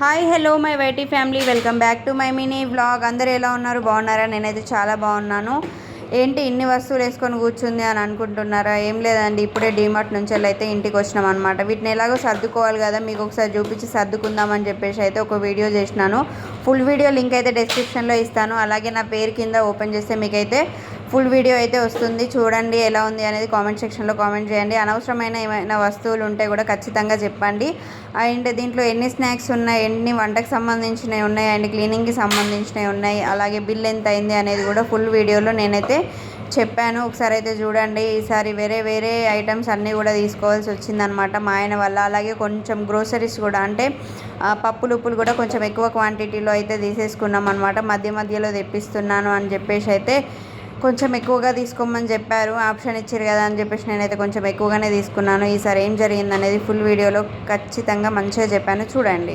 Hi hello my YT family, welcome back to my mini vlog. అందరూ ఎలా ఉన్నారు? బాగున్నారా? నేనైతే చాలా బాగున్నాను. ఏంటి ఇన్ని వస్తువులు వేసుకొని కూర్చుంది అని అనుకుంటున్నారా? ఏం లేదండి, ఇప్పుడే డీమార్ట్ నుంచి అయితే ఇంటికి వచ్చినాం అనమాట. వీటిని ఎలాగో సర్దుకోవాలి కదా, మీకు ఒకసారి చూపించి సర్దుకుందామని చెప్పేసి అయితే ఒక వీడియో చేసినాను. ఫుల్ వీడియో లింక్ అయితే డిస్క్రిప్షన్లో ఇస్తాను. అలాగే నా పేరు కింద ఓపెన్ చేస్తే మీకైతే ఫుల్ వీడియో అయితే వస్తుంది. చూడండి ఎలా ఉంది అనేది కామెంట్ సెక్షన్లో కామెంట్ చేయండి. అనవసరమైన ఏమైనా వస్తువులు ఉంటే కూడా ఖచ్చితంగా చెప్పండి. అండ్ దీంట్లో ఎన్ని స్నాక్స్ ఉన్నాయి, ఎన్ని వంటకు సంబంధించినవి ఉన్నాయి, అండ్ క్లీనింగ్కి సంబంధించినవి ఉన్నాయి, అలాగే బిల్ ఎంత అయింది అనేది కూడా ఫుల్ వీడియోలో నేనైతే చెప్పాను. ఒకసారి అయితే చూడండి. ఈసారి వేరే వేరే ఐటమ్స్ అన్నీ కూడా తీసుకోవాల్సి వచ్చిందనమాట మా ఆయన వల్ల. అలాగే కొంచెం గ్రోసరీస్ కూడా, అంటే పప్పులు ఉప్పులు కూడా కొంచెం ఎక్కువ క్వాంటిటీలో అయితే తీసేసుకున్నాం అనమాట. మధ్య మధ్యలో తెప్పిస్తున్నాను అని చెప్పేసి అయితే కొంచెం ఎక్కువగా తీసుకోమని చెప్పారు, ఆప్షన్ ఇచ్చారు కదా అని చెప్పేసి నేనైతే కొంచెం ఎక్కువగానే తీసుకున్నాను. ఈసారి ఏం జరిగిందనేది ఫుల్ వీడియోలో ఖచ్చితంగా మంచిగా చెప్పాను, చూడండి.